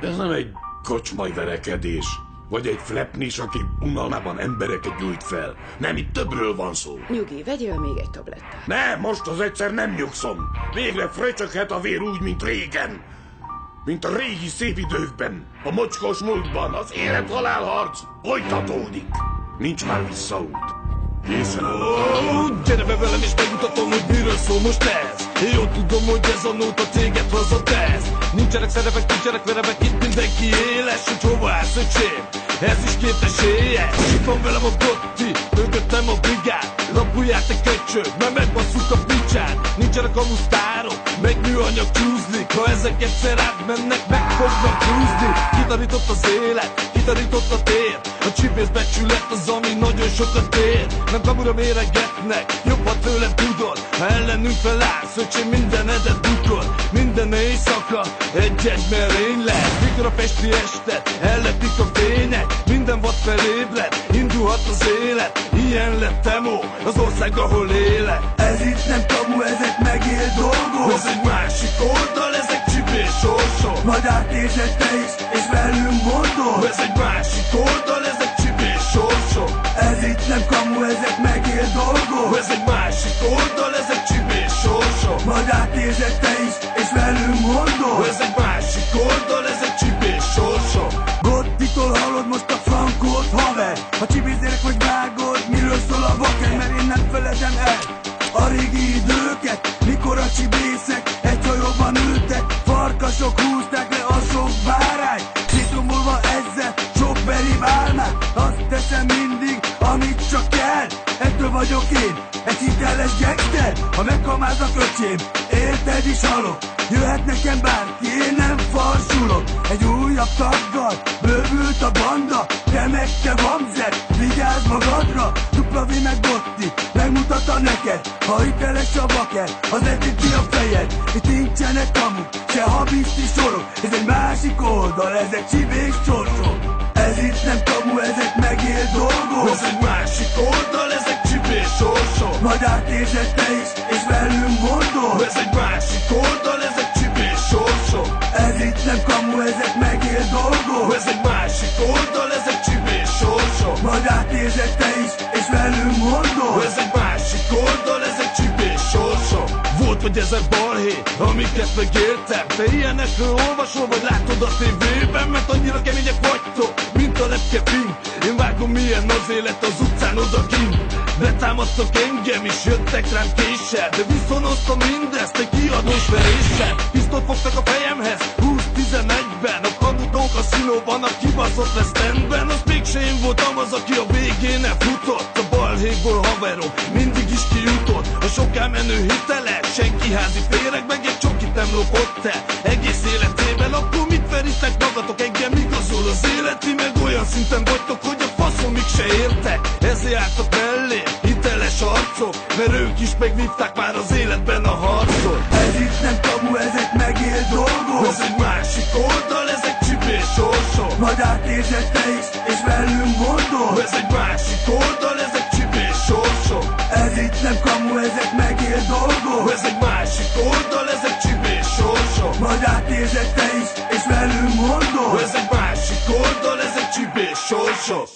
Ez nem egy kocsmai verekedés, vagy egy flepnis, aki unalmában embereket gyújt fel. Nem, itt többről van szó. Nyugi, vegyél még egy tablettát. Nem, most az egyszer nem nyugszom. Végre fröcsöghet a vér úgy, mint régen. Mint a régi szép időkben, a mocskos múltban, az élet-halál harc folytatódik. Nincs már visszaút. Készen állok. Gyere be velem és megmutatom, hogy miről szól most ez. Én jól tudom, hogy ez a nóta téged hazatesz. Nincsenek szerepek, nincsenek verevek, itt mindenki éles. Hogy hova állsz, öcsém? Ez is két esélye. Itt van velem a Gotti, mögöttem a brigád. Rapulják te köcsög, mert megbasszuk a picsát. Nincsenek a musztárok, meg műanyag csúzlik. Ha ezek egyszer átmennek, meg fognak húzni. Kitarított az élet, kitarított a tér. A csipész becsület az, ami nagyon sokat ér. Nem kamura méregetnek, jobb, ha tőlem tudod. Ha ellenünk felállsz, öcsém, mindenedet bukod. Minden éjszaka egy merény lesz. Mikor a pesti este ellepik a fények, minden vad felébred, indulhat az élet. Ilyen lett Temó, az ország, ahol élek. Ez itt nem kamu, ezek megélt dolgok. Ez egy másik oldal, ezek csipés sorsok. Majd átérzed te is, és velünk mondod. Ez egy másik oldal, ezek csipés sorsok. Ez itt nem kamu, ezek megélt dolgok. Ez egy másik oldal, ezek csipés sorsok. Majd átérzed te is, és velünk mondod. Ez egy másik oldal, ezek csipés sorsok. Gottitól hallod most a frankót, haver. Ha csibészélek, hogy vágod, miről szól a vaker, mert én nem feledem el a régi időket, mikor a csibészek egy hajóban ültek, farkasok húzták le a sok bárányt. Szétromolva ezzel sok beri álmát, azt teszem mindig, amit csak kell. Ettől vagyok én, egy hiteles gangster. Ha megkamáznak, öcsém, érted is halok. Jöhet nekem bárki, én nem farsulok. Egy újabb taggal bővült a banda, te meg te vamzed, vigyázz magadra. W meg Gotti megmutatta neked, ha hiteles a vaker, az letíti a fejed. Itt nincsenek kamuk, se habiszti sorok. Ez egy másik oldal, ezek csibék sorsok. Ez itt nem kamu, ezek megélt dolgok. Ez egy másik oldal, ezek csipés sorsok. Majd átérzed te is, és velünk mondod. Ez egy másik oldal, ezek csipés sorsok. Ez itt nem kamu, ezek megélt dolgok. Ez egy másik oldal, ezek csipés sorsok. Majd átérzed te is, és velünk mondod. Ez egy másik oldal, ezek csipés sorsok. Volt vagy ezer balhé, amiket megéltem. Te ilyenekről olvasol, vagy látod a tévében, mert annyira kemények vagytok, mint a lepkefing. Én vágom, milyen az élet az utcán odakint. Betámadtak engem is, jöttek rám késsel, de viszonoztam mindezt egy kiadós veréssel. Pisztolyt fogtak a fejemhez, 20-11-ben. A kanutók a színóban, a kibaszott West Endben. Az mégse én voltam az, aki a végén elfutott. A balhékból haverom mindig is kijutott. A sok elmenő hiteles, senki házi féreg, meg egy csokit nem lopott el egész életében. Akkor mit veritek magatok, engem igazol az életi, meg olyan szinten vagytok, hogy a faszomig se értek. Ezért álltak mellé hiteles arcok, mert ők is megvívták már az életben a harcot. Ez itt nem kamu, ezek megélt dolgok. Ez egy másik oldal, ezek csipés sorsok. Majd átérzed te is, és velünk mondod. Ez egy másik oldal, ezek csipés sorsok. Ez itt nem kamu, ezek megélt dolgok. Ez egy másik oldal, ezek csipés sorsok. Majd átérzed te is, és velünk mondod. Ez egy másik oldal, ezek csipés sorsok.